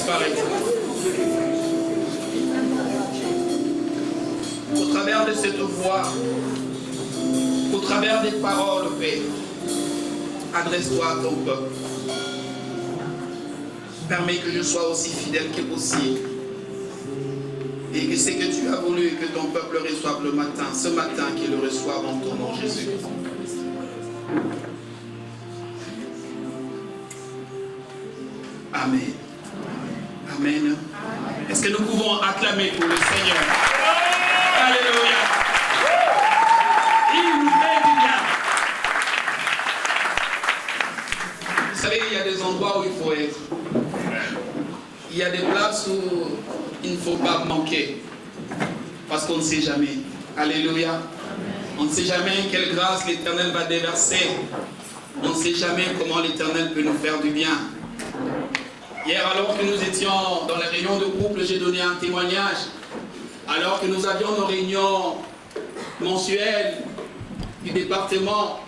disparaître. Au travers de cette voix, au travers des paroles, Père, adresse-toi à ton peuple. Permets que je sois aussi fidèle que possible. Et que ce que tu as voulu que ton peuple reçoive le matin, ce matin, qu'il le reçoive en ton nom, Jésus. Amen. Amen. Est-ce que nous pouvons acclamer pour le Seigneur? Alléluia. Il nous fait du bien. Vous savez, il y a des endroits où il faut être. Il y a des places où il ne faut pas manquer. Parce qu'on ne sait jamais. Alléluia. On ne sait jamais quelle grâce l'Éternel va déverser. On ne sait jamais comment l'Éternel peut nous faire du bien. Hier, alors que nous étions dans les réunions de couple, j'ai donné un témoignage. Alors que nous avions nos réunions mensuelles du département.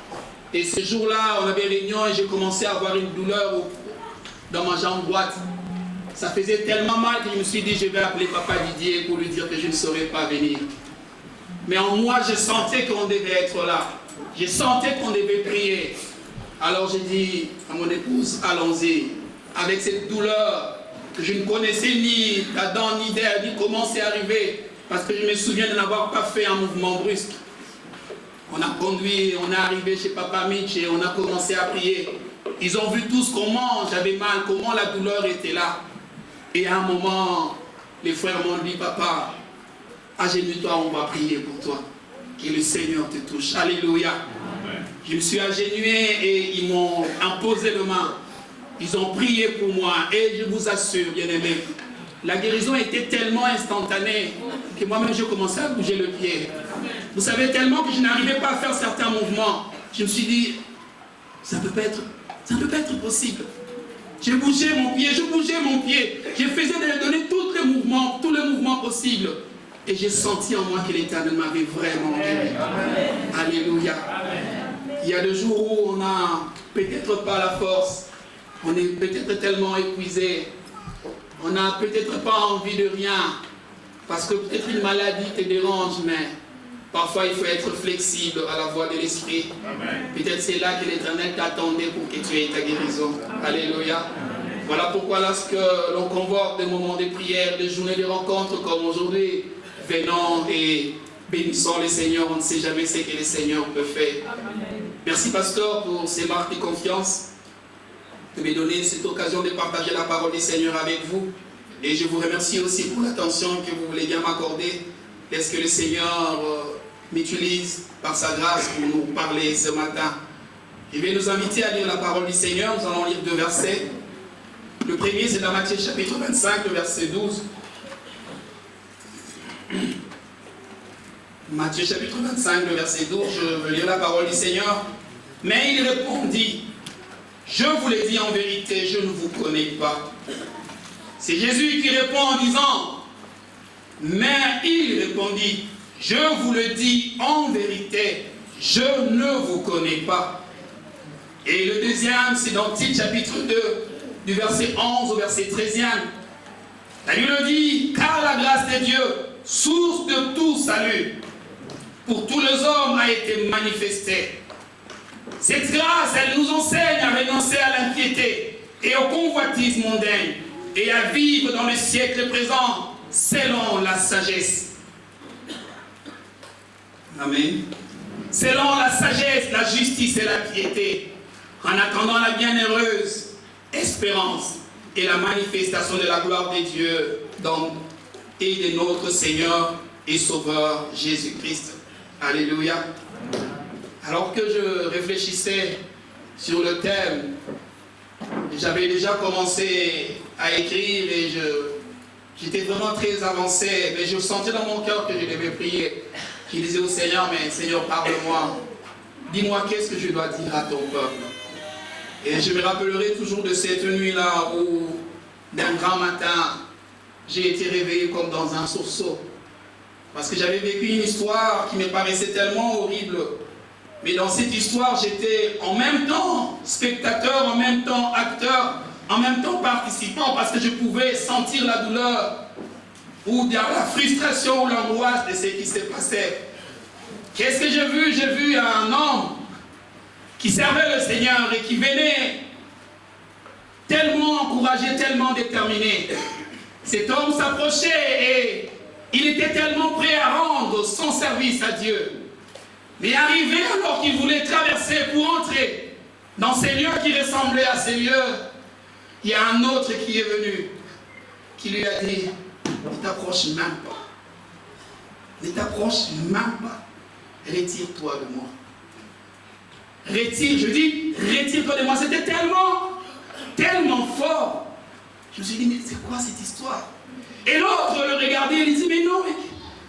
Et ce jour-là, on avait réunion et j'ai commencé à avoir une douleur dans ma jambe droite. Ça faisait tellement mal que je me suis dit, je vais appeler Papa Didier pour lui dire que je ne saurais pas venir. Mais en moi, je sentais qu'on devait être là. Je sentais qu'on devait prier. Alors j'ai dit à mon épouse, allons-y. Avec cette douleur que je ne connaissais ni d'Adam ni d'Ève, ni comment c'est arrivé. Parce que je me souviens de n'avoir pas fait un mouvement brusque. On a conduit, on est arrivé chez Papa Mitch et on a commencé à prier. Ils ont vu tous comment j'avais mal, comment la douleur était là. Et à un moment, les frères m'ont dit, papa, agenouille-toi, on va prier pour toi. Que le Seigneur te touche. Alléluia. Amen. Je me suis agenouillé et ils m'ont imposé le main. Ils ont prié pour moi. Et je vous assure, bien-aimés, la guérison était tellement instantanée que moi-même, je commençais à bouger le pied. Vous savez, tellement que je n'arrivais pas à faire certains mouvements. Je me suis dit, ça ne peut pas être possible. J'ai bougé mon pied, je bougeais mon pied. Je faisais de donner tous les mouvements possibles. Et j'ai senti en moi que l'Éternel m'avait vraiment guéri. Alléluia. Il y a des jours où on n'a peut-être pas la force. On est peut-être tellement épuisé. On n'a peut-être pas envie de rien. Parce que peut-être une maladie te dérange, mais parfois il faut être flexible à la voix de l'Esprit. Peut-être c'est là que l'Éternel t'attendait pour que tu aies ta guérison. Alléluia. Voilà pourquoi lorsque l'on convoque des moments de prière, des journées de rencontres comme aujourd'hui, venons et bénissons le Seigneur. On ne sait jamais ce que le Seigneur peut faire. Merci pasteur pour ces marques de confiance, de me donner cette occasion de partager la parole du Seigneur avec vous. Et je vous remercie aussi pour l'attention que vous voulez bien m'accorder. Est-ce que le Seigneur m'utilise par sa grâce pour nous parler ce matin? Je vais nous inviter à lire la parole du Seigneur. Nous allons lire 2 versets. Le premier, c'est dans Matthieu chapitre 25, le verset 12. Matthieu chapitre 25, le verset 12, je veux lire la parole du Seigneur. Mais il répondit, je vous l'ai dit en vérité, je ne vous connais pas. C'est Jésus qui répond en disant, mais il répondit, je vous le dis en vérité, je ne vous connais pas. Et le deuxième, c'est dans Tite chapitre 2, du verset 11 au verset 13e. La Bible dit, car la grâce de Dieu, source de tout salut, pour tous les hommes a été manifestée. Cette grâce, elle nous enseigne à renoncer à l'impiété et au convoitisme mondain et à vivre dans le siècle présent selon la sagesse. Amen. Selon la sagesse, la justice et la piété, en attendant la bienheureuse espérance et la manifestation de la gloire de Dieu et de notre Seigneur et Sauveur Jésus-Christ. Alléluia. Alors que je réfléchissais sur le thème, j'avais déjà commencé à écrire et j'étais vraiment très avancé, mais je sentais dans mon cœur que je devais prier. Je disais au Seigneur, mais Seigneur, parle-moi. Dis-moi qu'est-ce que je dois dire à ton peuple. Et je me rappellerai toujours de cette nuit-là où, d'un grand matin, j'ai été réveillé comme dans un sursaut. Parce que j'avais vécu une histoire qui me paraissait tellement horrible. Mais dans cette histoire, j'étais en même temps spectateur, en même temps acteur. en même temps participant, parce que je pouvais sentir la douleur ou bien la frustration ou l'angoisse de ce qui s'est passé. Qu'est-ce que j'ai vu? J'ai vu un homme qui servait le Seigneur et qui venait tellement encouragé, tellement déterminé. Cet homme s'approchait et il était tellement prêt à rendre son service à Dieu. Mais arrivé alors qu'il voulait traverser pour entrer dans ces lieux qui ressemblaient à ces lieux, il y a un autre qui est venu, qui lui a dit, ne t'approche même pas. Ne t'approche même pas. Retire-toi de moi. Retire-toi de moi. C'était tellement fort. Je me suis dit, mais c'est quoi cette histoire? Et l'autre le regardait et il dit, mais non,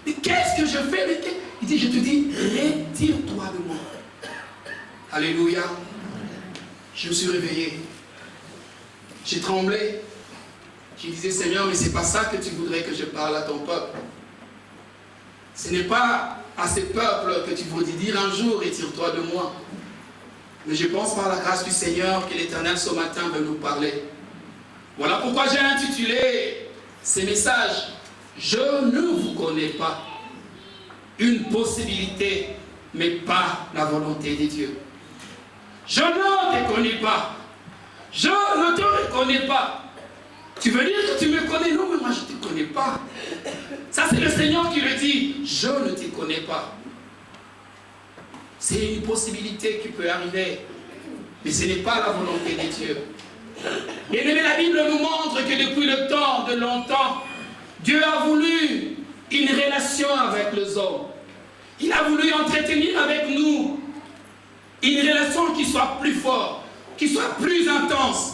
mais qu'est-ce que je fais? Il dit, je te dis, retire-toi de moi. Alléluia. Je me suis réveillé. J'ai tremblé. Je disais, Seigneur, mais c'est pas ça que tu voudrais que je parle à ton peuple. Ce n'est pas à ce peuple que tu voudrais dire un jour, retire-toi de moi. Mais je pense par la grâce du Seigneur que l'Éternel ce matin veut nous parler. Voilà pourquoi j'ai intitulé ces messages, je ne vous connais pas. Une possibilité, mais pas la volonté de Dieu. Je ne te connais pas. Je ne te reconnais pas. Tu veux dire que tu me connais? Non, mais moi je ne te connais pas. Ça c'est le Seigneur qui le dit. Je ne te connais pas. C'est une possibilité qui peut arriver. Mais ce n'est pas la volonté de Dieu. Bien aimé, la Bible nous montre que depuis le temps de longtemps, Dieu a voulu une relation avec les hommes. Il a voulu entretenir avec nous une relation qui soit plus forte, qui soit plus intense.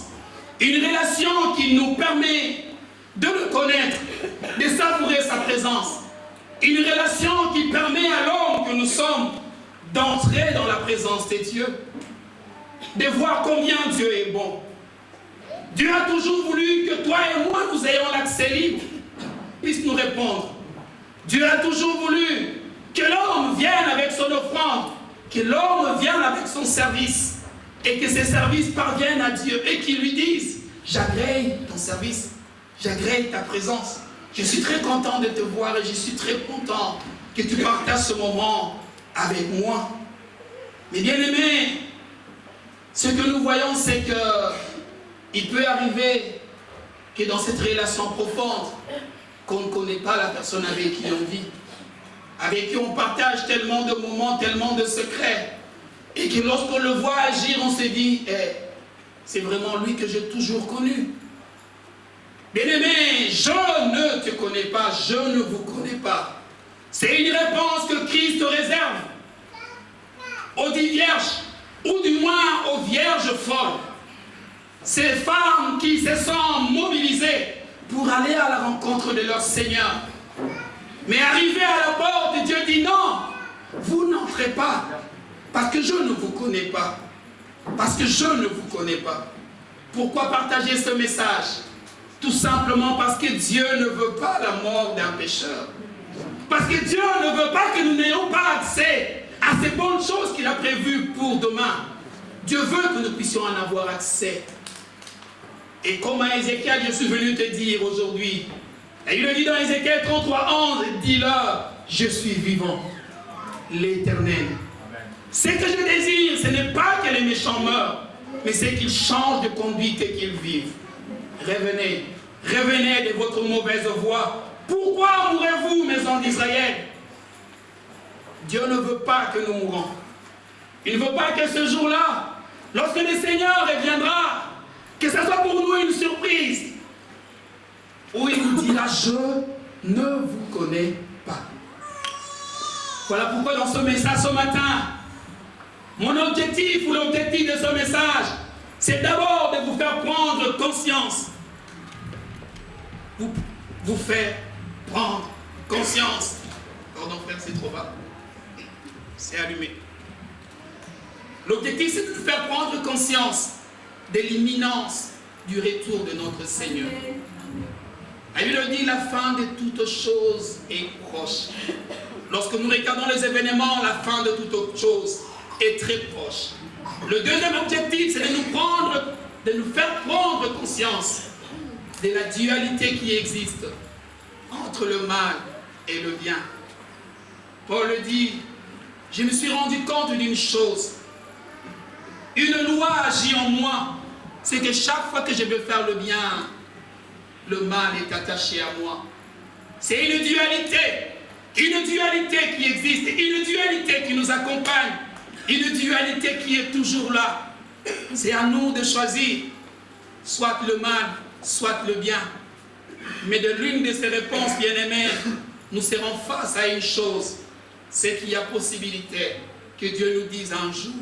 Une relation qui nous permet de le connaître, de savourer sa présence. Une relation qui permet à l'homme que nous sommes d'entrer dans la présence de Dieu, de voir combien Dieu est bon. Dieu a toujours voulu que toi et moi nous ayons l'accès libre, puisse nous répondre. Dieu a toujours voulu que l'homme vienne avec son offrande, que l'homme vienne avec son service, et que ses services parviennent à Dieu, et qu'il lui dise, j'agrée ton service, j'agrée ta présence. Je suis très content de te voir et je suis très content que tu partages ce moment avec moi. Mais bien aimé, ce que nous voyons, c'est que il peut arriver que dans cette relation profonde, qu'on ne connaît pas la personne avec qui on vit, avec qui on partage tellement de moments, tellement de secrets, et que lorsqu'on le voit agir, on se dit, c'est vraiment lui que j'ai toujours connu. Bien-aimé, je ne te connais pas, je ne vous connais pas. C'est une réponse que Christ réserve aux 10 vierges, ou du moins aux vierges folles. Ces femmes qui se sont mobilisées pour aller à la rencontre de leur Seigneur. Mais arrivé à la porte, Dieu dit non, vous n'entrez pas, parce que je ne vous connais pas. Parce que je ne vous connais pas. Pourquoi partager ce message? Tout simplement parce que Dieu ne veut pas la mort d'un pécheur. Parce que Dieu ne veut pas que nous n'ayons pas accès à ces bonnes choses qu'il a prévues pour demain. Dieu veut que nous puissions en avoir accès. Et comme à Ézéchiel, je suis venu te dire aujourd'hui, et il le dit dans Ézéchiel 33, 11, dis-leur, je suis vivant, l'Éternel. Ce que je désire, ce n'est pas que les méchants meurent, mais c'est qu'ils changent de conduite et qu'ils vivent. Revenez, revenez de votre mauvaise voie. Pourquoi mourrez-vous, maison d'Israël? Dieu ne veut pas que nous mourons. Il ne veut pas que ce jour-là, lorsque le Seigneur reviendra, que ce soit pour nous une surprise, où il nous dira, je ne vous connais pas. Voilà pourquoi dans ce message ce matin, mon objectif ou l'objectif de ce message, c'est d'abord de vous faire prendre conscience. Vous faire prendre conscience. Pardon frère, c'est trop bas. C'est allumé. L'objectif, c'est de vous faire prendre conscience de l'imminence du retour de notre Seigneur. La Bible dit, la fin de toutes choses est proche. Lorsque nous regardons les événements, la fin de toutes choses est très proche. Le deuxième objectif, c'est de nous prendre de nous faire prendre conscience de la dualité qui existe entre le mal et le bien. Paul dit, je me suis rendu compte d'une chose. Une loi agit en moi. C'est que chaque fois que je veux faire le bien, le mal est attaché à moi. C'est une dualité qui existe, une dualité qui nous accompagne, une dualité qui est toujours là. C'est à nous de choisir, soit le mal, soit le bien. Mais de l'une de ces réponses, bien-aimés, nous serons face à une chose, c'est qu'il y a possibilité que Dieu nous dise un jour,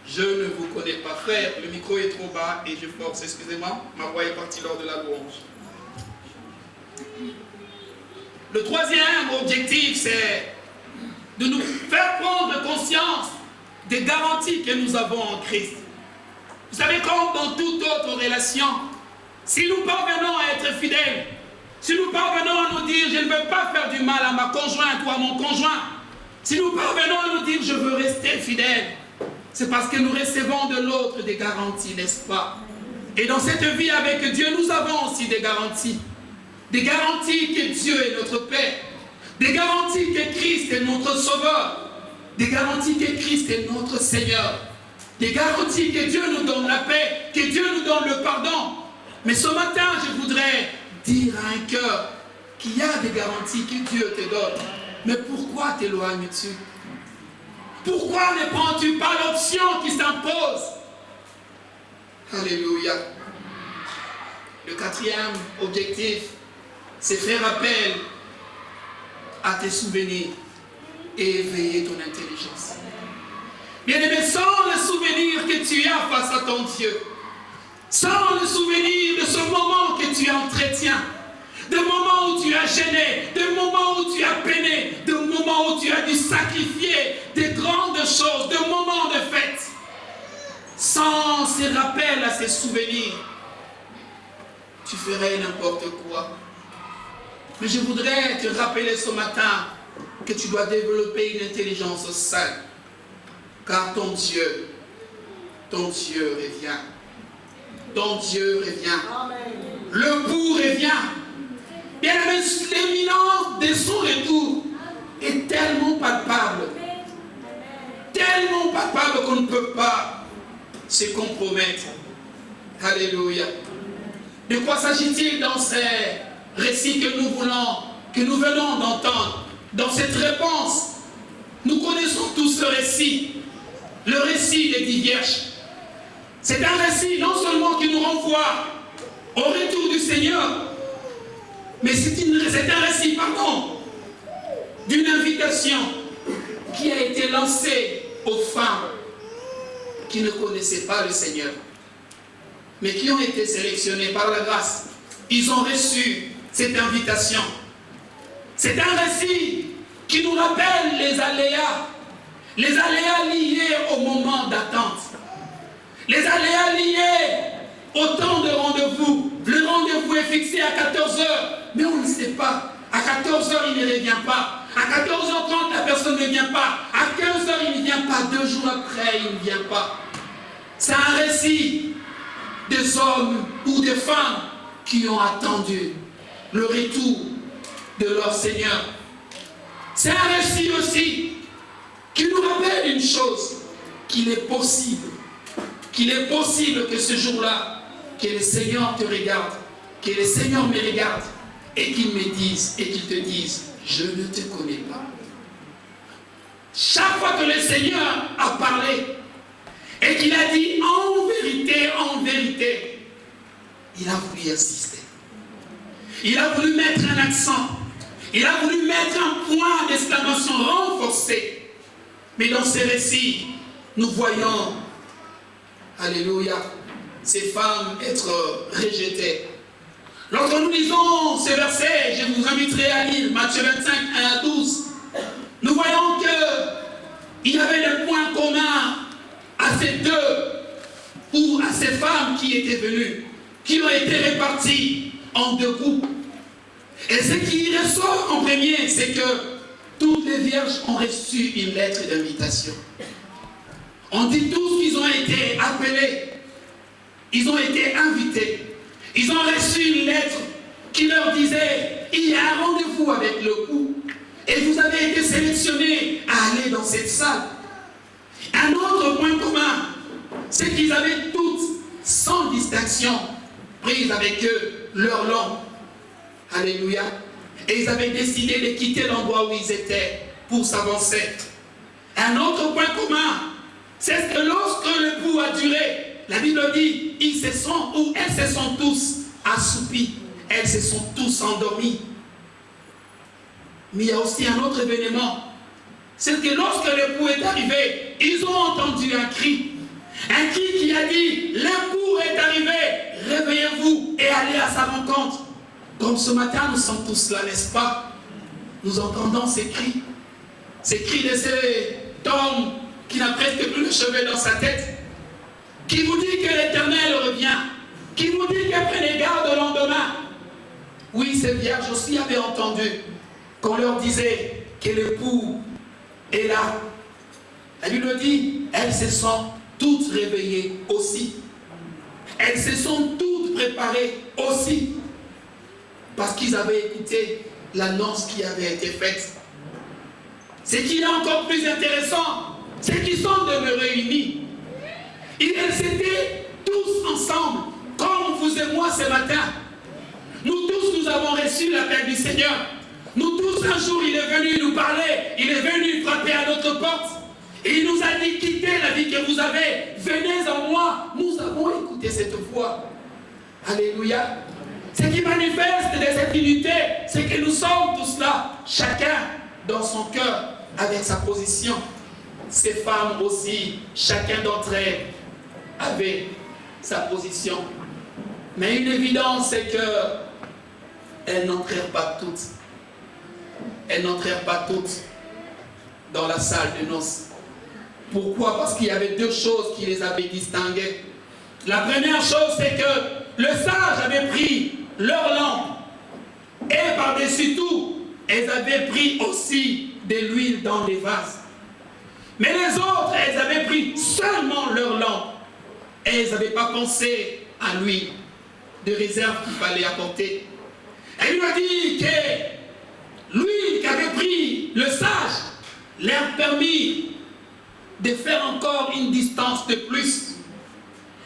je ne vous connais pas. Frère, le micro est trop bas et je force, excusez-moi, ma voix est partie lors de la louange. Le troisième objectif, c'est de nous faire prendre conscience des garanties que nous avons en Christ. Vous savez, comme dans toute autre relation, si nous parvenons à être fidèles, si nous parvenons à nous dire je ne veux pas faire du mal à ma conjointe ou à mon conjoint, si nous parvenons à nous dire je veux rester fidèle, c'est parce que nous recevons de l'autre des garanties, n'est-ce pas? Et dans cette vie avec Dieu, nous avons aussi des garanties. Des garanties que Dieu est notre Père. Des garanties que Christ est notre Sauveur. Des garanties que Christ est notre Seigneur. Des garanties que Dieu nous donne la paix, que Dieu nous donne le pardon. Mais ce matin, je voudrais dire à un cœur qu'il y a des garanties que Dieu te donne. Mais pourquoi t'éloignes-tu? Pourquoi ne prends-tu pas l'option qui s'impose? Alléluia. Le quatrième objectif, c'est faire appel à tes souvenirs et éveiller ton intelligence. Bien-aimé, sans le souvenir que tu as face à ton Dieu, sans le souvenir de ce moment que tu entretiens, de moments où tu as gêné, de moments où tu as peiné, de moments où tu as dû sacrifier des grandes choses, de moments de fête, sans ces rappels à ces souvenirs, tu ferais n'importe quoi. Mais je voudrais te rappeler ce matin que tu dois développer une intelligence saine. Car ton Dieu revient. Ton Dieu revient. Le bout revient. Bien aimé, l'imminence de son retour est tellement palpable qu'on ne peut pas se compromettre. Alléluia. De quoi s'agit-il dans ces récits que nous venons d'entendre? Dans cette réponse, nous connaissons tous ce récit, le récit des 10 vierges. C'est un récit non seulement qui nous renvoie au retour du Seigneur, mais c'est un récit, d'une invitation qui a été lancée aux femmes qui ne connaissaient pas le Seigneur, mais qui ont été sélectionnées par la grâce. Ils ont reçu cette invitation. C'est un récit qui nous rappelle les aléas liés au moment d'attente, les aléas liés au temps de rendez-vous. Le rendez-vous est fixé à 14h, mais on ne sait pas. À 14h, il ne revient pas. À 14h30, la personne ne vient pas. À 15h, il ne vient pas. 2 jours après, il ne vient pas. C'est un récit des hommes ou des femmes qui ont attendu le retour de leur Seigneur. C'est un récit aussi qui nous rappelle une chose, qu'il est possible que ce jour-là, que le Seigneur te regarde, que le Seigneur me regarde et qu'il me dise, et qu'il te dise, je ne te connais pas. Chaque fois que le Seigneur a parlé et qu'il a dit en vérité, il a voulu insister. Il a voulu mettre un accent. Il a voulu mettre un point d'exclamation renforcé. Mais dans ces récits, nous voyons, alléluia, ces femmes être rejetées. Lorsque nous lisons ces versets, je vous inviterai à lire Matthieu 25, 1 à 12. Nous voyons qu'il y avait des points communs à ces deux, ou à ces femmes qui étaient venues, qui ont été réparties en 2 groupes. Et ce qui ressort en premier, c'est que toutes les vierges ont reçu une lettre d'invitation. On dit tous qu'ils ont été appelés. ils ont été invités. Ils ont reçu une lettre qui leur disait, il y a un rendez-vous avec le coup. Et vous avez été sélectionnés à aller dans cette salle. Un autre point commun, c'est qu'ils avaient toutes, sans distinction, prise avec eux leur langue. Alléluia. Et ils avaient décidé de quitter l'endroit où ils étaient pour s'avancer. Un autre point commun, c'est que lorsque le coup a duré, la Bible dit, ils se sont, ou elles se sont tous assoupis, elles se sont tous endormis. Mais il y a aussi un autre événement, c'est que lorsque le coup est arrivé, ils ont entendu un cri qui a dit, l'époux est arrivé, réveillez-vous et allez à sa rencontre. Comme ce matin, nous sommes tous là, n'est-ce pas? Nous entendons ces cris de cet homme qui n'a presque plus le cheveu dans sa tête, qui vous dit que l'Éternel revient, qui vous dit que prenez garde au lendemain. Oui, ces vierges aussi avaient entendu qu'on leur disait que l'époux est là. La Bible dit, elles se sont toutes réveillées aussi. Elles se sont toutes préparées aussi. Parce qu'ils avaient écouté l'annonce qui avait été faite. Ce qui est encore plus intéressant, c'est qu'ils sont demeurés unis. Ils étaient tous ensemble, comme vous et moi ce matin. Nous tous, nous avons reçu l'appel du Seigneur. Nous tous, un jour, il est venu nous parler, il est venu frapper à notre porte. Et il nous a dit, quittez la vie que vous avez, venez en moi. Nous avons écouté cette voix. Alléluia. Ce qui manifeste de cette unité, c'est que nous sommes tous là, chacun dans son cœur, avec sa position. Ces femmes aussi, chacun d'entre elles avait sa position. Mais une évidence, c'est qu'elles n'entrèrent pas toutes. Elles n'entrèrent pas toutes dans la salle de noces. Pourquoi? Parce qu'il y avait deux choses qui les avaient distinguées. La première chose, c'est que le sage avait pris leur lampe. Et par-dessus tout, elles avaient pris aussi de l'huile dans les vases. Mais les autres, elles avaient pris seulement leur lampe. Et elles n'avaient pas pensé à l'huile de réserve qu'il fallait apporter. Elle lui a dit que l'huile qu'avait pris le sage leur permis de faire encore une distance de plus.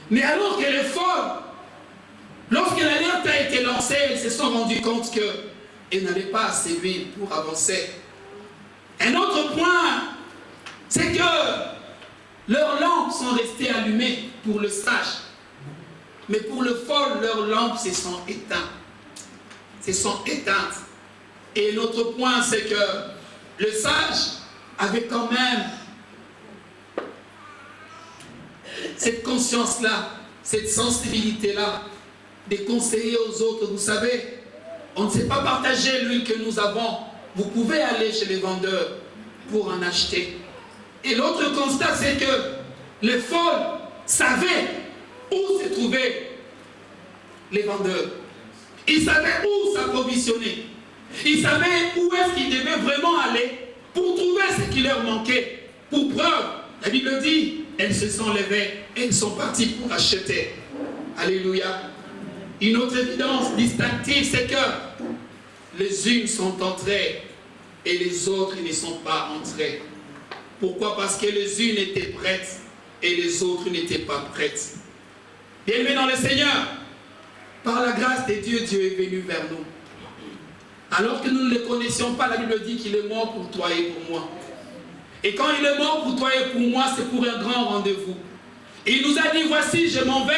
Mais alors que les folles, lorsque l'alerte a été lancée, elles se sont rendues compte qu'elles n'avaient pas assez d'huile pour avancer. Un autre point, c'est que leurs lampes sont restées allumées pour le sage. Mais pour le folle, leurs lampes se sont éteintes. Se sont éteintes. Et l'autre point, c'est que le sage avait quand même cette conscience-là, cette sensibilité-là, de conseiller aux autres. Vous savez, on ne sait pas partager l'huile que nous avons. Vous pouvez aller chez les vendeurs pour en acheter. Et l'autre constat, c'est que les folles savaient où se trouvaient les vendeurs. Ils savaient où s'approvisionner. Ils savaient où est-ce qu'ils devaient vraiment aller pour trouver ce qui leur manquait. Pour preuve, la Bible dit, elles se sont levées et elles sont parties pour acheter. Alléluia. Une autre évidence distinctive, c'est que les unes sont entrées et les autres ne sont pas entrées. Pourquoi? Parce que les unes étaient prêtes et les autres n'étaient pas prêtes. Bien-aimés dans le Seigneur, par la grâce de Dieu, Dieu est venu vers nous. Alors que nous ne le connaissions pas, la Bible dit qu'il est mort pour toi et pour moi. Et quand il est mort pour toi et pour moi, c'est pour un grand rendez-vous. Et il nous a dit, voici, je m'en vais,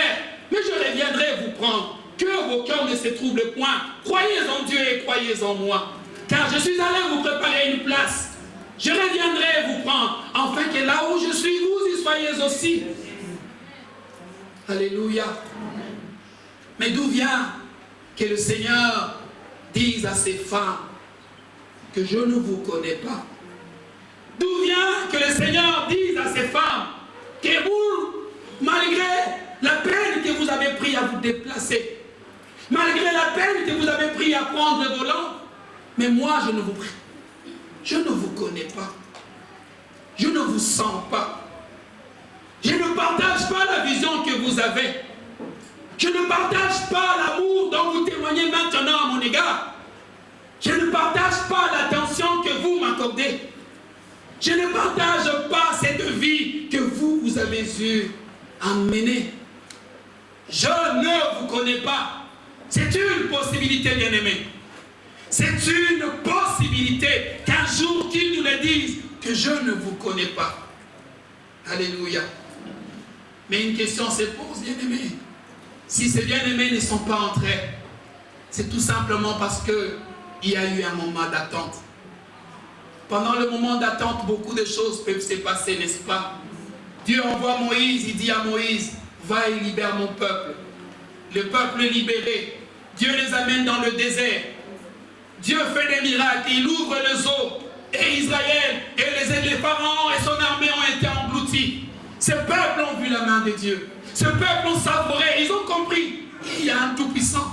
mais je reviendrai vous prendre. Que vos cœurs ne se troublent point. Croyez en Dieu et croyez en moi. Car je suis allé vous préparer une place. Je reviendrai vous prendre, afin que là où je suis, vous y soyez aussi. Alléluia. Mais d'où vient que le Seigneur dise à ces femmes que je ne vous connais pas? D'où vient que le Seigneur dise à ces femmes que vous, malgré la peine que vous avez pris à vous déplacer, malgré la peine que vous avez pris à prendre le volant, mais moi je ne vous connais pas, je ne vous sens pas, je ne partage pas la vision que vous avez. Je ne partage pas l'amour dont vous témoignez maintenant à mon égard. Je ne partage pas l'attention que vous m'accordez. Je ne partage pas cette vie que vous avez eu à mener. Je ne vous connais pas. C'est une possibilité, bien-aimé. C'est une possibilité qu'un jour qu'ils nous le disent que je ne vous connais pas. Alléluia. Mais une question se pose, bien-aimé. Si ces bien-aimés ne sont pas entrés, c'est tout simplement parce qu'il y a eu un moment d'attente. Pendant le moment d'attente, beaucoup de choses peuvent se passer, n'est-ce pas? Dieu envoie Moïse, il dit à Moïse, va et libère mon peuple. Le peuple libéré, Dieu les amène dans le désert. Dieu fait des miracles, il ouvre les eaux. Et Israël, et les pharaons et son armée ont été engloutis. Ces peuples ont vu la main de Dieu. Ce peuple ont savouré, ils ont compris. Il y a un tout-puissant.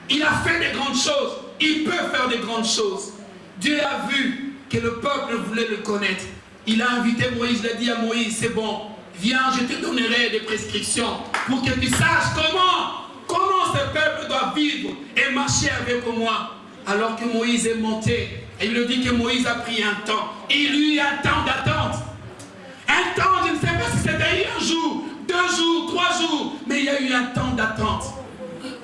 Il a fait des grandes choses. Il peut faire des grandes choses. Dieu a vu que le peuple voulait le connaître. Il a invité Moïse, il a dit à Moïse, c'est bon, viens, je te donnerai des prescriptions pour que tu saches comment ce peuple doit vivre et marcher avec moi. Alors que Moïse est monté, et il nous dit que Moïse a pris un temps. Il eut un temps d'attente. Un temps, je ne sais pas si c'était un jour, 2 jours, 3 jours, mais il y a eu un temps d'attente.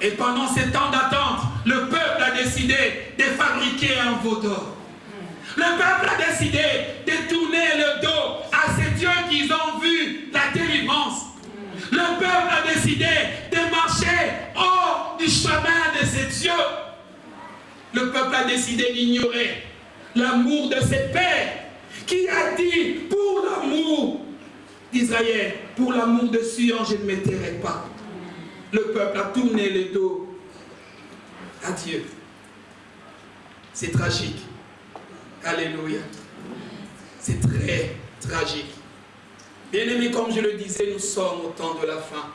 Et pendant ce temps d'attente, le peuple a décidé de fabriquer un veau d'or. Le peuple a décidé de tourner le dos à ces dieux qu'ils ont vu la délivrance. Le peuple a décidé de marcher hors du chemin de ces dieux. Le peuple a décidé d'ignorer l'amour de ses pères, qui a dit, pour l'amour d'Israël, pour l'amour de Sion, je ne m'étairai pas. Le peuple a tourné le dos à Dieu. C'est tragique. Alléluia. C'est très tragique. Bien-aimés, comme je le disais, nous sommes au temps de la fin.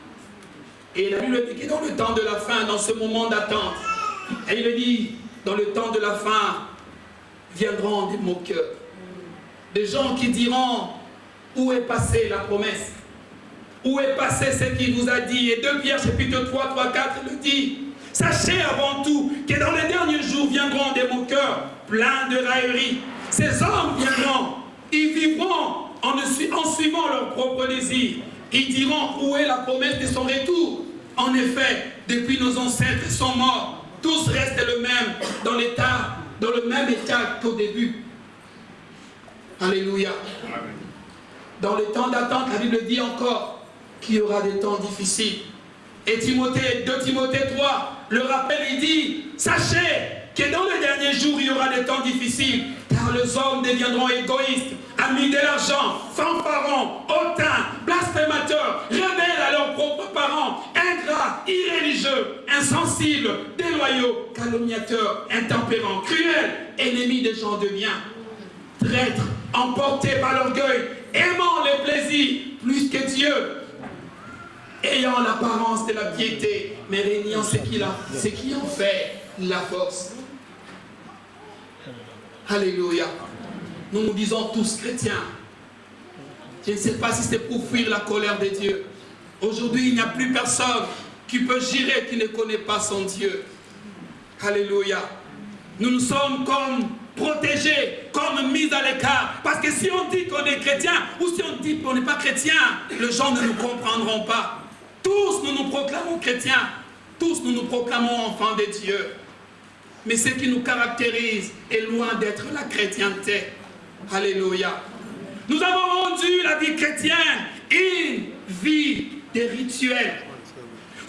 Et la Bible dit que dans le temps de la fin, dans ce moment d'attente, et il dit, dans le temps de la fin, viendront des moqueurs. Des gens qui diront, où est passée la promesse? Où est passé ce qu'il vous a dit? Et 2 Pierre chapitre 3, 4 le dit. Sachez avant tout que dans les derniers jours viendront des moqueurs pleins de railleries. Ces hommes viendront, ils vivront en suivant leurs propres désirs. Ils diront, où est la promesse de son retour? En effet, depuis nos ancêtres sont morts, tous restent le même, dans le même état qu'au début. Alléluia. Dans le temps d'attente, la Bible dit encore qu'il y aura des temps difficiles. Et 2 Timothée 3 le rappelle, il dit, sachez que dans les derniers jours, il y aura des temps difficiles, car les hommes deviendront égoïstes, amis de l'argent, fanfarons, hautains, blasphémateurs, rebelles à leurs propres parents, ingrats, irréligieux, insensibles, déloyaux, calomniateurs, intempérants, cruels, ennemis des gens de bien, traîtres, emportés par l'orgueil, aimant les plaisirs plus que Dieu, ayant l'apparence de la piété, mais régnant ce qui en fait la force. Alléluia. Nous nous disons tous chrétiens. Je ne sais pas si c'est pour fuir la colère de Dieu. Aujourd'hui, il n'y a plus personne qui peut jurer qui ne connaît pas son Dieu. Alléluia. Nous nous sommes comme protégés, comme mis à l'écart. Parce que si on dit qu'on est chrétien, ou si on dit qu'on n'est pas chrétien, les gens ne nous comprendront pas. Tous nous nous proclamons chrétiens. Tous nous nous proclamons enfants de Dieu. Mais ce qui nous caractérise est loin d'être la chrétienté. Alléluia. Nous avons rendu la vie chrétienne une vie de rituels.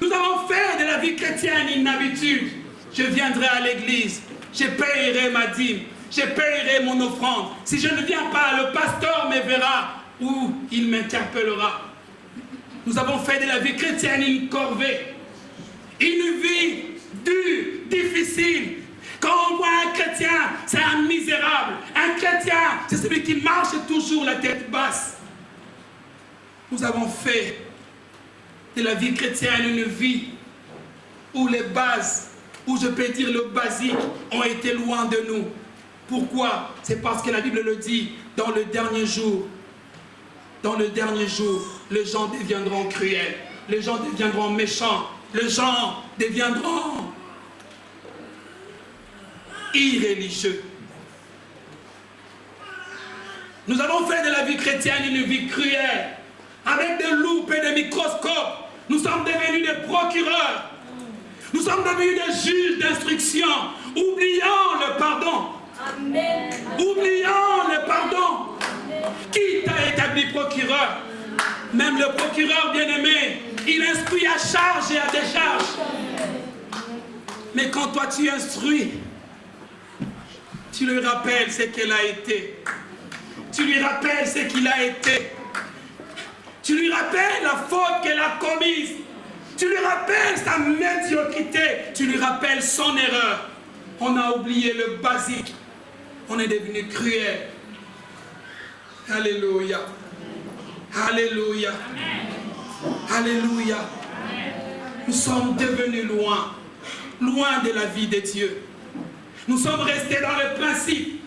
Nous avons fait de la vie chrétienne une habitude. Je viendrai à l'église, je payerai ma dîme, je payerai mon offrande. Si je ne viens pas, le pasteur me verra ou il m'interpellera. Nous avons fait de la vie chrétienne une corvée, une vie dure, difficile. Quand on voit un chrétien, c'est un misérable. Un chrétien, c'est celui qui marche toujours la tête basse. Nous avons fait de la vie chrétienne une vie où les bases, où je peux dire le basique, ont été loin de nous. Pourquoi? C'est parce que la Bible le dit, dans le dernier jour, les gens deviendront cruels, les gens deviendront méchants, les gens deviendront irréligieux. Nous avons fait de la vie chrétienne une vie cruelle. Avec des loupes et des microscopes, nous sommes devenus des procureurs. Nous sommes devenus des juges d'instruction, oubliant le pardon. Amen. Oubliant le pardon. Qui t'a établi procureur? Même le procureur bien-aimé, il instruit à charge et à décharge. Mais quand toi tu instruis, tu lui rappelles ce qu'elle a été. Tu lui rappelles ce qu'il a été. Tu lui rappelles la faute qu'elle a commise. Tu lui rappelles sa médiocrité. Tu lui rappelles son erreur. On a oublié le basique. On est devenu cruel. Alléluia. Alléluia. Alléluia. Nous sommes devenus loin. Loin de la vie de Dieu. Nous sommes restés dans le principe.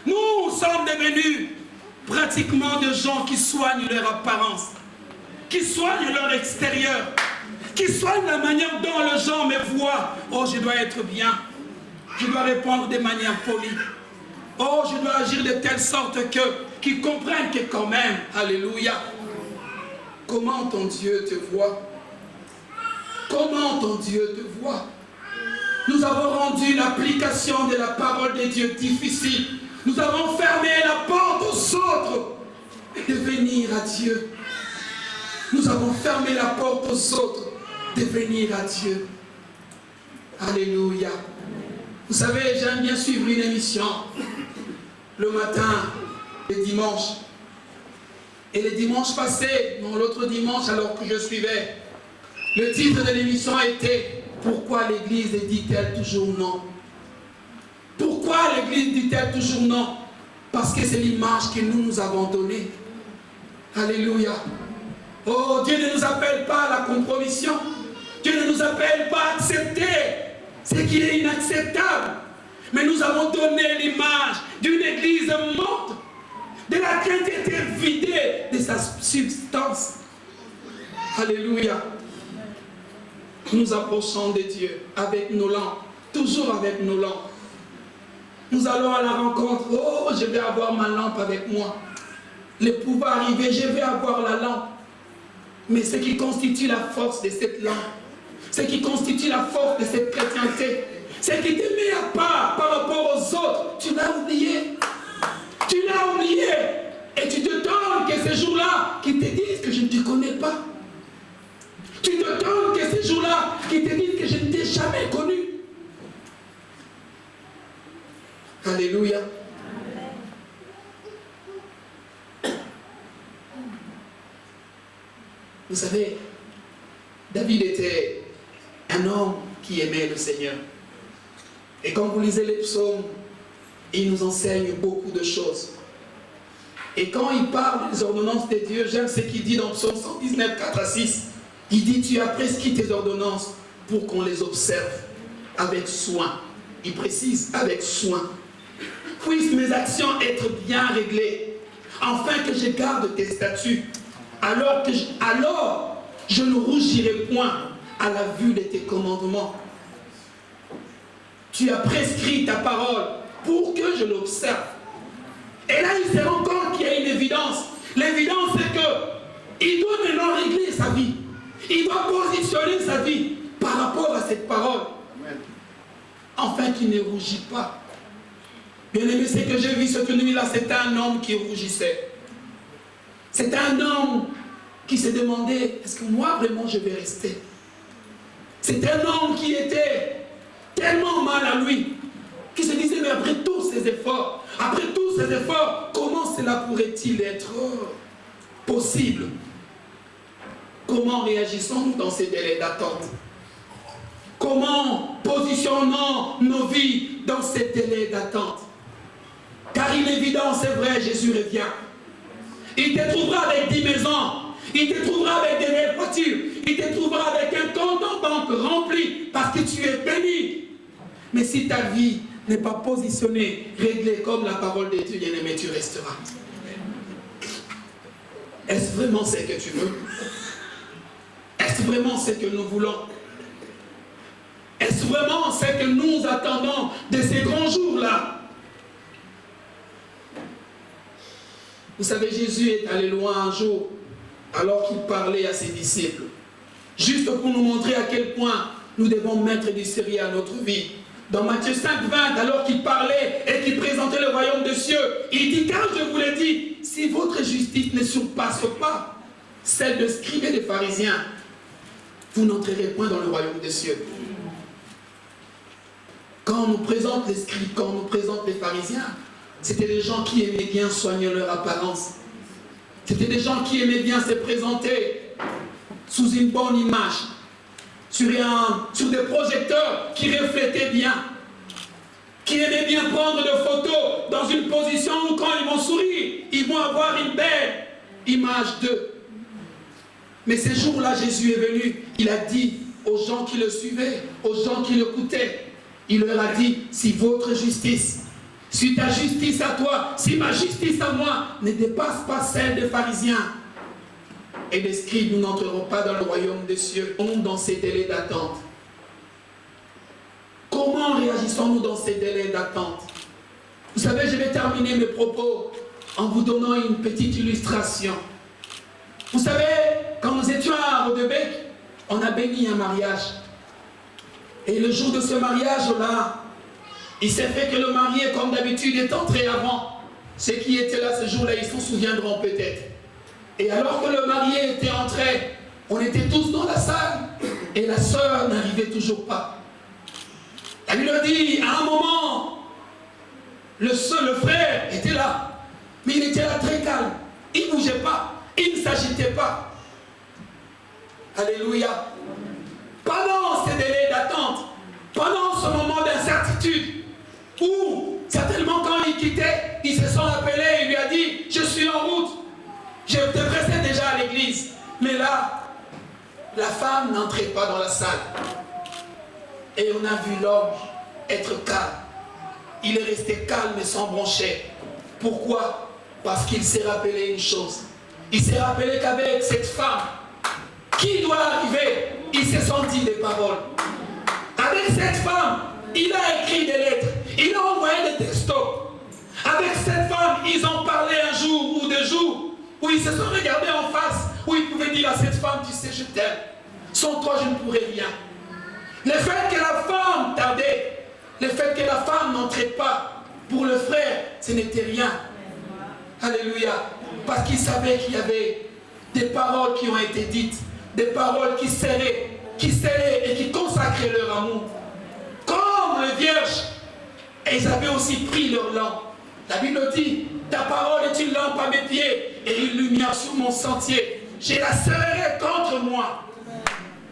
Nous sommes devenus pratiquement des gens qui soignent leur apparence, qui soignent leur extérieur, qui soignent la manière dont les gens me voient. Oh, je dois être bien. Je dois répondre de manière polie. Oh, je dois agir de telle sorte qu'ils comprennent que quand même, alléluia, comment ton Dieu te voit. Comment ton Dieu te voit. Nous avons rendu l'application de la parole de Dieu difficile. Nous avons fermé la porte aux autres de venir à Dieu. Nous avons fermé la porte aux autres de venir à Dieu. Alléluia. Vous savez, j'aime bien suivre une émission le matin, le dimanche. Et le dimanche passé, non, l'autre dimanche, alors que je suivais, le titre de l'émission était « Pourquoi l'Église dit-elle toujours non ?» Pourquoi l'Église dit-elle toujours non? Parce que c'est l'image que nous avons donnée. Alléluia. Oh, Dieu ne nous appelle pas à la compromission. Dieu ne nous appelle pas à accepter ce qui est inacceptable. Mais nous avons donné l'image d'une Église morte, de laquelle était vidée de sa substance. Alléluia. Nous approchons de Dieu avec nos lampes, toujours avec nos lampes. Nous allons à la rencontre. Oh, je vais avoir ma lampe avec moi. Le pouvoir arriver, je vais avoir la lampe. Mais ce qui constitue la force de cette lampe, ce qui constitue la force de cette chrétienté, ce qui te met à part par rapport aux autres, tu l'as oublié. Tu l'as oublié. Et tu te donnes que ces jours-là qui te disent que je ne te connais pas. Tu te donnes que ces jours-là qui te disent que je ne t'ai jamais connu. Alléluia. Vous savez, David était un homme qui aimait le Seigneur. Et quand vous lisez les psaumes, il nous enseigne beaucoup de choses. Et quand il parle des ordonnances de Dieu, j'aime ce qu'il dit dans Psaume 119, 4 à 6. Il dit, tu as prescrit tes ordonnances pour qu'on les observe avec soin. Il précise, avec soin. Puissent mes actions être bien réglées, afin que je garde tes statuts. Alors je ne rougirai point à la vue de tes commandements. Tu as prescrit ta parole pour que je l'observe. Et là, il se rend compte qu'il y a une évidence. L'évidence, c'est qu'il doit maintenant régler sa vie. Il doit positionner sa vie par rapport à cette parole. Afin qu'il ne rougit pas. Bien aimé, ce que j'ai vu cette nuit-là, c'était un homme qui rougissait. C'était un homme qui se demandait, est-ce que moi vraiment je vais rester? C'était un homme qui était tellement mal à lui, qui se disait, mais après tous ces efforts, comment cela pourrait-il être possible? Comment réagissons-nous dans ces délais d'attente? Comment positionnons nos vies dans ces délais d'attente? Car il est évident, c'est vrai, Jésus revient. Il te trouvera avec 10 maisons, il te trouvera avec des belles voitures, il te trouvera avec un compte en banque rempli parce que tu es béni. Mais si ta vie n'est pas positionnée, réglée comme la parole de Dieu, bien-aimé, tu resteras. Est-ce vraiment ce que tu veux? Est-ce vraiment ce que nous voulons? vraiment ce que nous attendons de ces grands jours-là? Vous savez, Jésus est allé loin un jour, alors qu'il parlait à ses disciples. Juste pour nous montrer à quel point nous devons mettre du sérieux à notre vie. Dans Matthieu 5, 20, alors qu'il parlait et qu'il présentait le royaume des cieux, il dit, car je vous l'ai dit, si votre justice ne surpasse pas celle de scribes et des pharisiens, vous n'entrerez point dans le royaume des cieux. Quand on nous présente les scribes, quand on nous présente les pharisiens, c'était des gens qui aimaient bien soigner leur apparence. C'était des gens qui aimaient bien se présenter sous une bonne image, sur des projecteurs qui reflétaient bien, qui aimaient bien prendre des photos dans une position où quand ils vont sourire, ils vont avoir une belle image d'eux. Mais ces jours-là, Jésus est venu, il a dit aux gens qui le suivaient, aux gens qui l'écoutaient, il leur a dit, si votre justice, si ta justice à toi, si ma justice à moi ne dépasse pas celle des pharisiens et des scribes, nous n'entrerons pas dans le royaume des cieux. On dans ces délais d'attente. Comment réagissons-nous dans ces délais d'attente? Vous savez, je vais terminer mes propos en vous donnant une petite illustration. Vous savez, quand nous étions à Rodebek, on a béni un mariage. Et le jour de ce mariage-là, il s'est fait que le marié, comme d'habitude, est entré avant. Ceux qui étaient là ce jour-là, ils s'en souviendront peut-être. Et alors que le marié était entré, on était tous dans la salle et la sœur n'arrivait toujours pas. La Bible dit, à un moment, le frère était là, mais il était là très calme. Il ne bougeait pas, il ne s'agitait pas. Alléluia. Pendant ces délais d'attente, pendant ce moment d'incertitude, où certainement quand il quittait, il se sont appelés, il lui a dit, je suis en route, je te pressais déjà à l'église. Mais là, la femme n'entrait pas dans la salle. Et on a vu l'homme être calme. Il est resté calme et sans broncher. Pourquoi? Parce qu'il s'est rappelé une chose. Il s'est rappelé qu'avec cette femme, qui doit arriver, il s'est senti des paroles. Avec cette femme, il a écrit des lettres, il a envoyé des textos. Avec cette femme, ils ont parlé un jour ou deux jours, où ils se sont regardés en face, où ils pouvaient dire à cette femme, tu sais, je t'aime. Sans toi, je ne pourrais rien. Le fait que la femme tardait, le fait que la femme n'entrait pas, pour le frère, ce n'était rien. Alléluia. Parce qu'il savait qu'il y avait des paroles qui ont été dites, des paroles qui scellaient et qui consacraient leur amour. Comme les vierges, ils avaient aussi pris leur lampe. La Bible dit, ta parole est une lampe à mes pieds et une lumière sur mon sentier. Je la serrerai contre moi.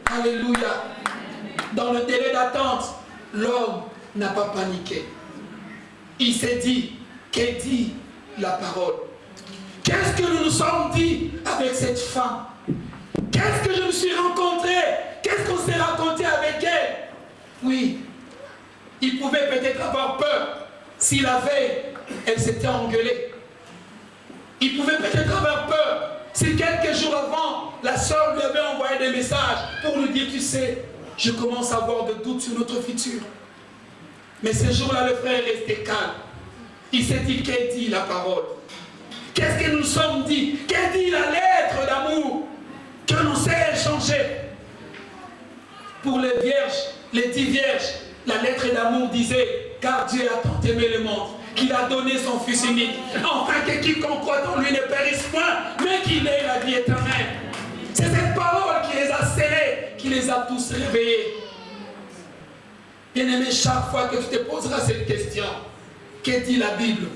Alléluia. Dans le délai d'attente, l'homme n'a pas paniqué. Il s'est dit, qu'est dit la parole? Qu'est-ce que nous nous sommes dit avec cette femme? Qu'est-ce que je me suis rencontré? Qu'est-ce qu'on s'est raconté avec elle? Oui, il pouvait peut-être avoir peur. Si la veille, elle s'était engueulée. Il pouvait peut-être avoir peur. Si quelques jours avant, la sœur lui avait envoyé des messages pour lui dire, tu sais, je commence à avoir des doutes sur notre futur. Mais ce jour-là, le frère est resté calme. Il s'est dit, qu'est dit la parole? Qu'est-ce que nous sommes dit? Qu'est dit la lettre d'amour que nous s'est échangée? Pour les vierges, les 10 vierges, la lettre d'amour disait, car Dieu a tant aimé le monde, qu'il a donné son Fils unique, afin que quiconque croit en lui ne périsse point, mais qu'il ait la vie éternelle. C'est cette parole qui les a scellés, qui les a tous réveillés. Bien-aimé, chaque fois que tu te poseras cette question, que dit la Bible?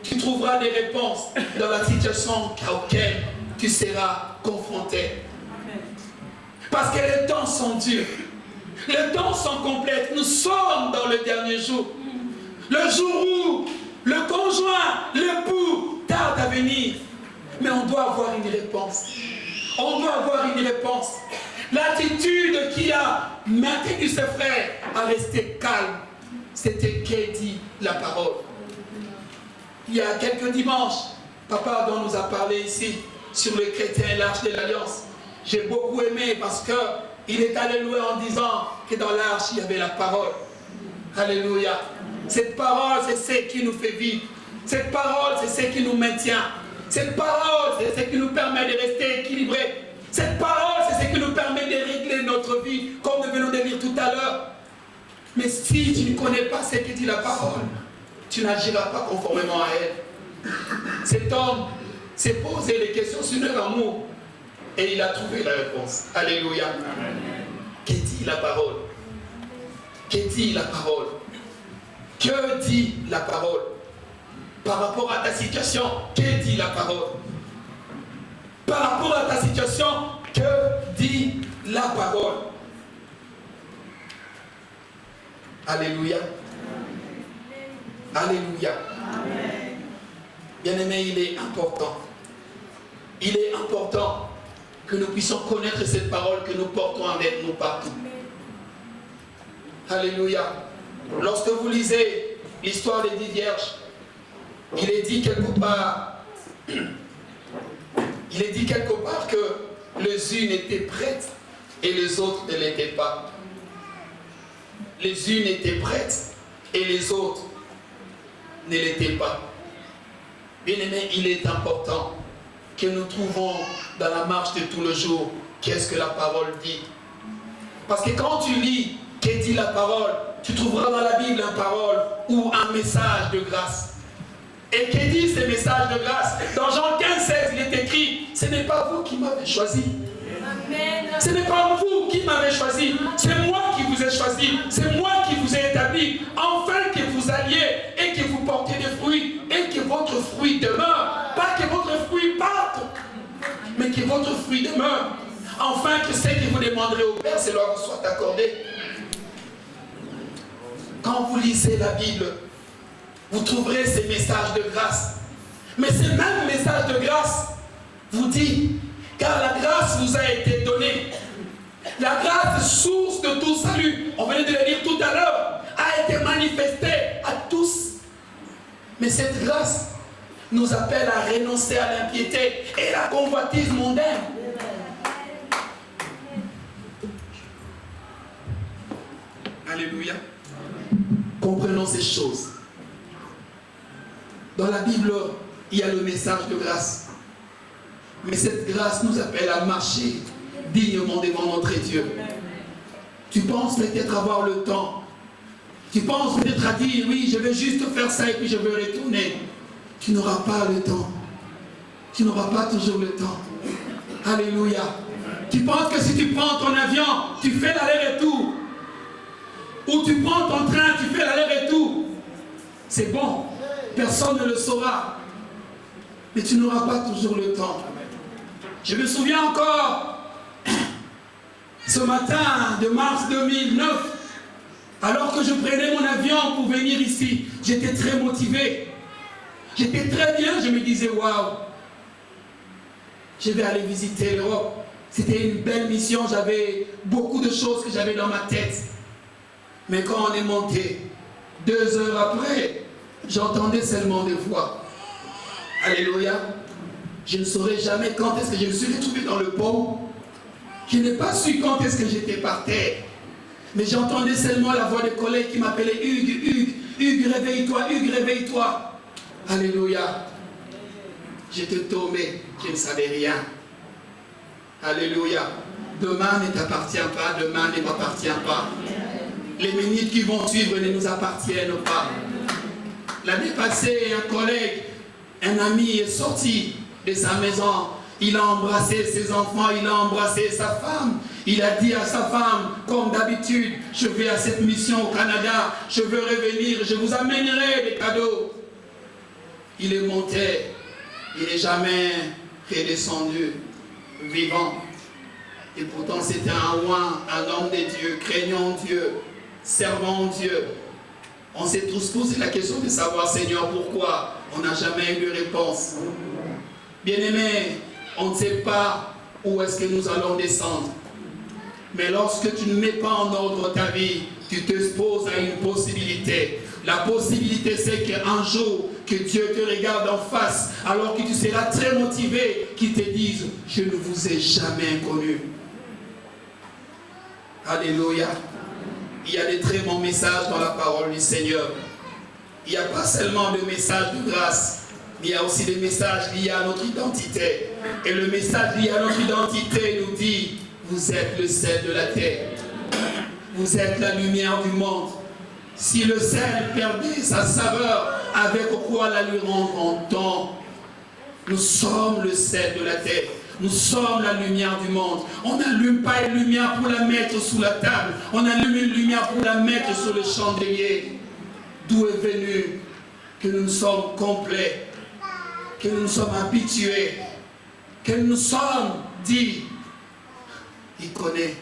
Tu trouveras des réponses dans la situation auquel tu seras confronté. Parce que les temps sont durs. Les temps sont complètes. Nous sommes dans le dernier jour. Le jour où le conjoint, l'époux, tarde à venir. Mais on doit avoir une réponse. On doit avoir une réponse. L'attitude qui a maintenu ses frères à rester calme, c'était qu'est dit la parole. Il y a quelques dimanches, Papa Adam nous a parlé ici sur le chrétien et l'arche de l'Alliance. J'ai beaucoup aimé parce que il est allé loin en disant que dans l'arche, il y avait la parole. Alléluia. Cette parole, c'est ce qui nous fait vivre. Cette parole, c'est ce qui nous maintient. Cette parole, c'est ce qui nous permet de rester équilibrés. Cette parole, c'est ce qui nous permet de régler notre vie, comme nous venons de lire tout à l'heure. Mais si tu ne connais pas ce que dit la parole, tu n'agiras pas conformément à elle. Cet homme s'est posé des questions sur leur amour et il a trouvé la réponse. Alléluia. Que dit la parole? Que dit la parole? Que dit la parole? Par rapport à ta situation, que dit la parole? Par rapport à ta situation, que dit la parole? Alléluia. Alléluia. Bien-aimé, il est important. Il est important que nous puissions connaître cette parole que nous portons avec nous partout. Alléluia. Lorsque vous lisez l'histoire des 10 vierges, il est dit quelque part que les unes étaient prêtes et les autres ne l'étaient pas. Les unes étaient prêtes et les autres ne l'étaient pas. Bien-aimé, il est important que nous trouvons dans la marche de tout le jour qu'est-ce que la parole dit. Parce que quand tu lis qu'est dit la parole, tu trouveras dans la Bible une parole ou un message de grâce. Et qu'est dit ce message de grâce? Dans Jean 15,16, il est écrit, ce n'est pas vous qui m'avez choisi. Amen. Ce n'est pas vous qui m'avez choisi, c'est moi qui vous ai choisi, c'est moi qui vous ai établi, afin que vous alliez et que vous portiez des fruits, et que votre fruit demeure. Pas que votre fruit parte, mais que votre fruit demeure. Enfin que ce que vous demanderez au Père, cela vous soit accordé. Quand vous lisez la Bible, vous trouverez ces messages de grâce. Mais ces mêmes messages de grâce vous dit, car la grâce vous a été donnée. La grâce, source de tout salut, on venait de le dire tout à l'heure, a été manifestée à tous. Mais cette grâce nous appelle à renoncer à l'impiété et la convoitise mondaine. Alléluia. Comprenons ces choses. Dans la Bible, il y a le message de grâce. Mais cette grâce nous appelle à marcher dignement devant notre Dieu. Tu penses peut-être avoir le temps. Tu penses peut-être à dire, oui, je vais juste faire ça et puis je vais retourner. Tu n'auras pas le temps. Tu n'auras pas toujours le temps. Alléluia. Tu penses que si tu prends ton avion, tu fais l'aller-retour. Ou tu prends ton train, tu fais l'aller-retour. C'est bon. Personne ne le saura. Mais tu n'auras pas toujours le temps. Je me souviens encore, ce matin de mars 2009, alors que je prenais mon avion pour venir ici, j'étais très motivé. J'étais très bien, je me disais, waouh, je vais aller visiter l'Europe. C'était une belle mission, j'avais beaucoup de choses que j'avais dans ma tête. Mais quand on est monté, 2 heures après, j'entendais seulement des voix. Alléluia. Je ne saurais jamais quand est-ce que je me suis retrouvé dans le pont. Je n'ai pas su quand est-ce que j'étais par terre. Mais j'entendais seulement la voix des collègues qui m'appelaient Hugues, Hugues, Hugues, réveille-toi, Hugues, réveille-toi. Alléluia. J'étais tombé, je ne savais rien. Alléluia. Demain ne t'appartient pas, demain ne m'appartient pas. Les minutes qui vont suivre ne nous appartiennent pas. L'année passée, un collègue, un ami est sorti de sa maison. Il a embrassé ses enfants, il a embrassé sa femme. Il a dit à sa femme, comme d'habitude, je vais à cette mission au Canada, je veux revenir, je vous amènerai des cadeaux. Il est monté, il n'est jamais redescendu vivant. Et pourtant c'était un roi, un homme de Dieu, craignant Dieu, servant Dieu. On s'est tous posé la question de savoir, Seigneur, pourquoi on n'a jamais eu de réponse. Bien-aimé, on ne sait pas où est-ce que nous allons descendre. Mais lorsque tu ne mets pas en ordre ta vie, tu t'exposes à une possibilité. La possibilité, c'est qu'un jour, que Dieu te regarde en face, alors que tu seras très motivé, qu'il te dise, je ne vous ai jamais connu. Alléluia. Il y a des très bons messages dans la parole du Seigneur. Il n'y a pas seulement de messages de grâce, mais il y a aussi des messages liés à notre identité. Et le message lié à notre identité nous dit, vous êtes le sel de la terre. Vous êtes la lumière du monde. Si le sel perdait sa saveur, avec quoi la lui rendra-t-on? Nous sommes le sel de la terre. Nous sommes la lumière du monde. On n'allume pas une lumière pour la mettre sous la table. On allume une lumière pour la mettre sur le chandelier. D'où est venu que nous sommes complets, que nous sommes habitués, que nous sommes dit, il connaît.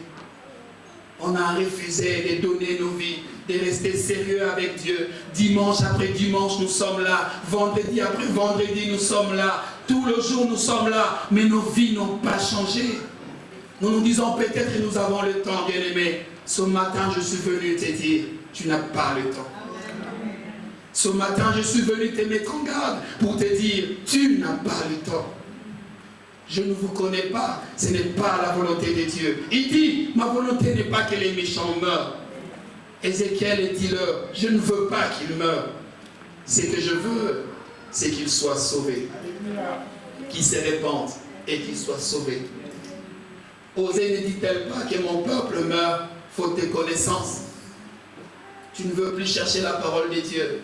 On a refusé de donner nos vies, de rester sérieux avec Dieu. Dimanche après dimanche, nous sommes là. Vendredi après vendredi, nous sommes là. Tout le jour, nous sommes là. Mais nos vies n'ont pas changé. Nous nous disons peut-être que nous avons le temps, bien-aimé. Ce matin, je suis venu te dire, tu n'as pas le temps. Ce matin, je suis venu te mettre en garde pour te dire, tu n'as pas le temps. Je ne vous connais pas, ce n'est pas la volonté de Dieu. Il dit, ma volonté n'est pas que les méchants meurent. Ézéchiel dit-leur, je ne veux pas qu'ils meurent. Ce que je veux, c'est qu'ils soient sauvés. Qu'ils se répandent et qu'ils soient sauvés. Osée ne dit-elle pas que mon peuple meurt faute de connaissance? Tu ne veux plus chercher la parole de Dieu.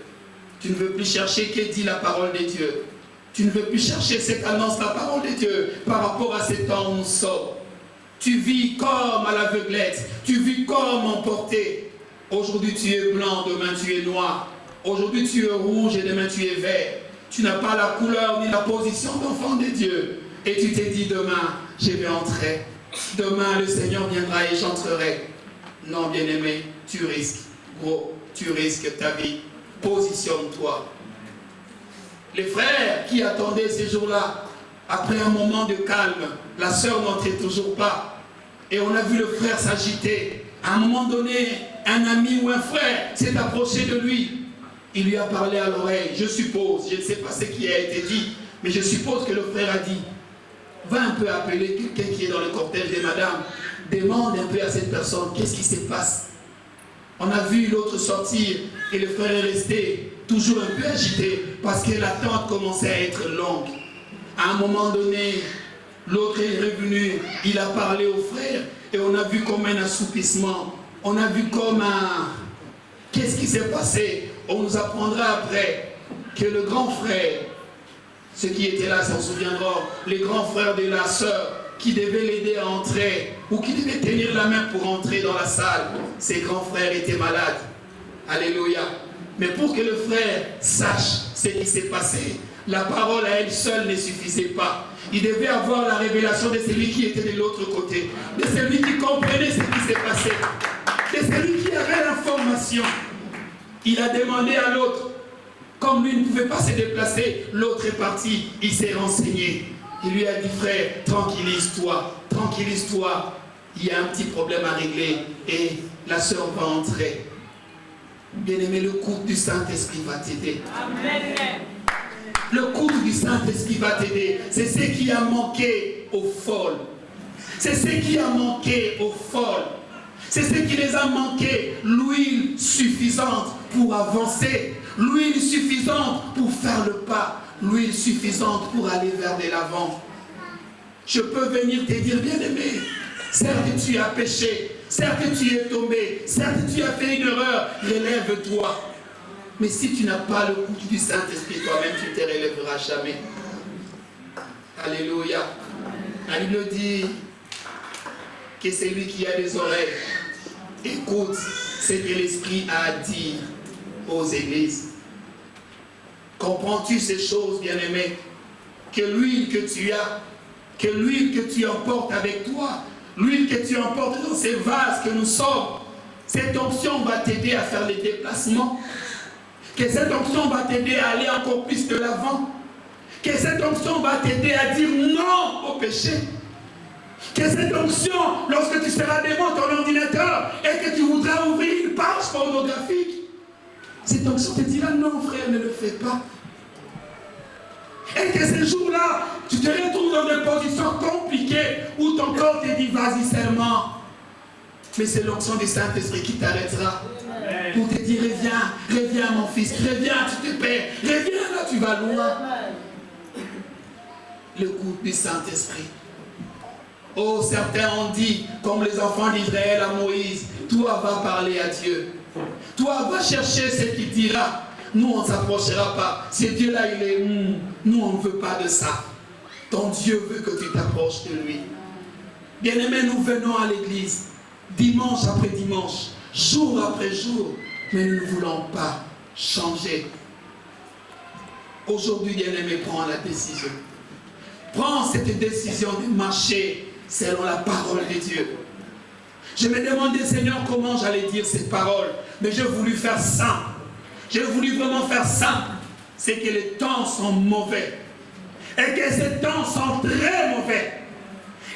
Tu ne veux plus chercher que dit la parole de Dieu. Tu ne veux plus chercher ce qu'annonce la parole de Dieu par rapport à ces temps où nous sommes. Tu vis comme à l'aveuglette. Tu vis comme emporté. Aujourd'hui tu es blanc, demain tu es noir. Aujourd'hui tu es rouge et demain tu es vert. Tu n'as pas la couleur ni la position d'enfant de Dieu. Et tu t'es dit demain, je vais entrer. Demain le Seigneur viendra et j'entrerai. Non bien-aimé, tu risques. Gros, tu risques ta vie. Positionne-toi. Les frères qui attendaient ces jours-là, après un moment de calme, la sœur n'entrait toujours pas. Et on a vu le frère s'agiter. À un moment donné, un ami ou un frère s'est approché de lui. Il lui a parlé à l'oreille. Je suppose, je ne sais pas ce qui a été dit, mais je suppose que le frère a dit, va un peu appeler quelqu'un qui est dans le cortège des madames. Demande un peu à cette personne, qu'est-ce qui se passe? On a vu l'autre sortir et le frère est resté toujours un peu agité parce que l'attente commençait à être longue. À un moment donné, l'autre est revenu, il a parlé au frère et on a vu comme un assoupissement. On a vu comme un... Qu'est-ce qui s'est passé? On nous apprendra après que le grand frère, ceux qui étaient là s'en souviendront, les grands frères de la sœur qui devaient l'aider à entrer ou qui devaient tenir la main pour entrer dans la salle, ses grands frères étaient malades. Alléluia. Mais pour que le frère sache ce qui s'est passé, la parole à elle seule ne suffisait pas. Il devait avoir la révélation de celui qui était de l'autre côté, de celui qui comprenait ce qui s'est passé, de celui qui avait l'information. Il a demandé à l'autre, comme lui ne pouvait pas se déplacer, l'autre est parti, il s'est renseigné. Il lui a dit, frère, tranquillise-toi, tranquillise-toi, il y a un petit problème à régler et la sœur va entrer. Bien-aimé, le coup du Saint-Esprit va t'aider. Amen. Le coup du Saint-Esprit va t'aider. C'est ce qui a manqué aux folles. C'est ce qui a manqué aux folles. C'est ce qui les a manqué. L'huile suffisante pour avancer. L'huile suffisante pour faire le pas. L'huile suffisante pour aller vers de l'avant. Je peux venir te dire, bien-aimé, certes tu as péché. Certes tu es tombé, certes tu as fait une erreur, relève-toi. Mais si tu n'as pas le coup du Saint-Esprit, toi-même tu ne te relèveras jamais. Alléluia. La Bible dit que celui qui a des oreilles, écoute ce que l'Esprit a dit aux églises. Comprends-tu ces choses, bien-aimé? Que l'huile que tu as, que l'huile que tu emportes avec toi, l'huile que tu emportes dans ces vases que nous sommes, cette onction va t'aider à faire les déplacements. Que cette onction va t'aider à aller encore plus de l'avant. Que cette onction va t'aider à dire non au péché. Que cette onction, lorsque tu seras devant ton ordinateur et que tu voudras ouvrir une page pornographique, cette onction te dira non frère, ne le fais pas. Et que ces jours-là, tu te retrouves dans des positions compliquées où ton corps te dit vas-y seulement. Mais c'est l'onction du Saint-Esprit qui t'arrêtera. Pour te dire, reviens mon fils, reviens, tu te perds, reviens là, tu vas loin. Le coup du Saint-Esprit. Oh, certains ont dit, comme les enfants d'Israël à Moïse, toi va parler à Dieu. Toi va chercher ce qu'il dira. Nous, on ne s'approchera pas. Ce Dieu-là, il est... nous, on ne veut pas de ça. Ton Dieu veut que tu t'approches de lui. Bien-aimés, nous venons à l'église, dimanche après dimanche, jour après jour, mais nous ne voulons pas changer. Aujourd'hui, bien-aimé, prends la décision. Prends cette décision de marcher selon la parole de Dieu. Je me demandais, Seigneur, comment j'allais dire ces paroles, mais j'ai voulu faire simple. J'ai voulu vraiment faire simple. C'est que les temps sont mauvais. Et que ces temps sont très mauvais.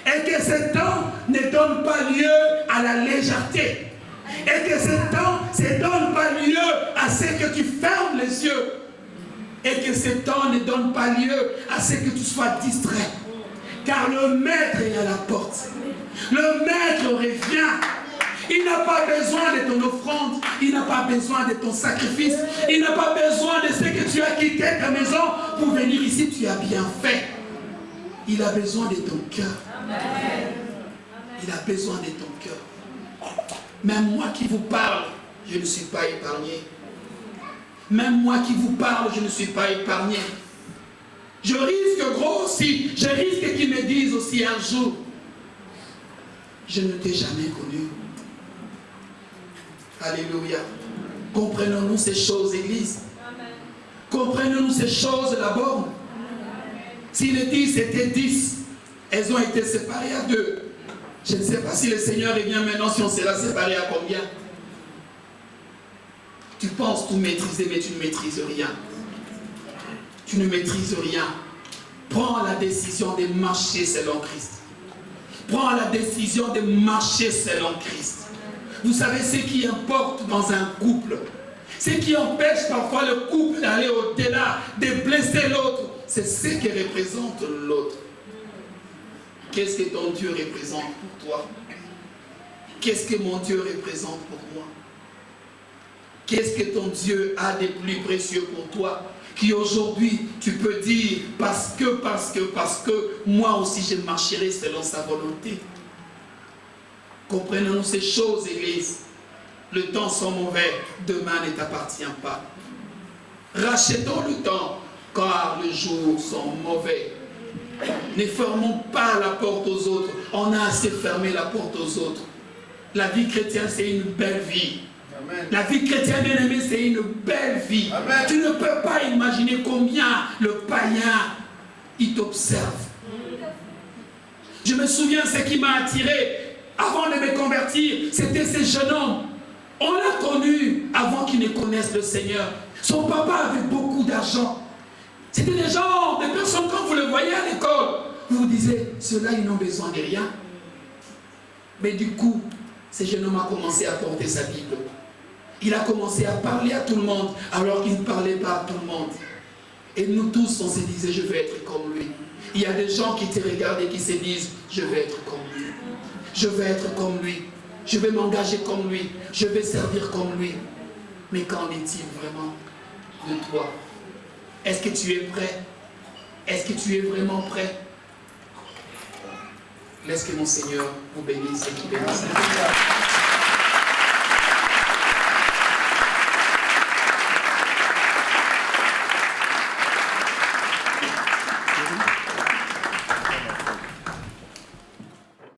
Et que ces temps ne donnent pas lieu à la légèreté. Et que ces temps ne donnent pas lieu à ce que tu fermes les yeux. Et que ces temps ne donnent pas lieu à ce que tu sois distrait. Car le maître est à la porte. Le maître revient. Il n'a pas besoin de ton offrande. Il n'a pas besoin de ton sacrifice. Il n'a pas besoin de ce que tu as quitté ta maison pour venir ici. Tu as bien fait. Il a besoin de ton cœur. Il a besoin de ton cœur. Même moi qui vous parle, je ne suis pas épargné. Même moi qui vous parle, je ne suis pas épargné. Je risque gros aussi. Je risque qu'ils me disent aussi un jour, je ne t'ai jamais connu. Alléluia. Comprenons-nous ces choses, Église. Comprenons-nous ces choses d'abord. Si les 10 étaient 10, elles ont été séparées à 2. Je ne sais pas si le Seigneur revient maintenant, si on sera séparés à combien. Tu penses tout maîtriser, mais tu ne maîtrises rien. Tu ne maîtrises rien. Prends la décision de marcher selon Christ. Prends la décision de marcher selon Christ. Vous savez ce qui importe dans un couple, ce qui empêche parfois le couple d'aller au-delà, de blesser l'autre, c'est ce que représente l'autre. Qu'est-ce que ton Dieu représente pour toi? Qu'est-ce que mon Dieu représente pour moi? Qu'est-ce que ton Dieu a de plus précieux pour toi? Qui aujourd'hui, tu peux dire, parce que moi aussi je marcherai selon sa volonté. Comprenons ces choses, Église. Le temps sont mauvais, demain ne t'appartient pas. Rachetons le temps, car les jours sont mauvais. Ne fermons pas la porte aux autres. On a assez fermé la porte aux autres. La vie chrétienne, c'est une belle vie. Amen. La vie chrétienne, bien aimée, c'est une belle vie. Amen. Tu ne peux pas imaginer combien le païen, il t'observe. Je me souviens ce qui m'a attiré avant de me convertir, c'était ce jeune homme. On l'a connu avant qu'il ne connaisse le Seigneur. Son papa avait beaucoup d'argent. C'était des gens, des personnes, quand vous le voyez à l'école, vous vous disiez, ceux-là, ils n'ont besoin de rien. Mais du coup, ce jeune homme a commencé à porter sa Bible. Il a commencé à parler à tout le monde, alors qu'il ne parlait pas à tout le monde. Et nous tous, on se disait, je veux être comme lui. Il y a des gens qui te regardent et qui se disent, je veux être comme lui. Je veux être comme lui. Je vais m'engager comme lui. Je vais servir comme lui. Mais qu'en est-il vraiment de toi? Est-ce que tu es prêt? Est-ce que tu es vraiment prêt? Laisse que mon Seigneur vous bénisse et qu'il bénisse.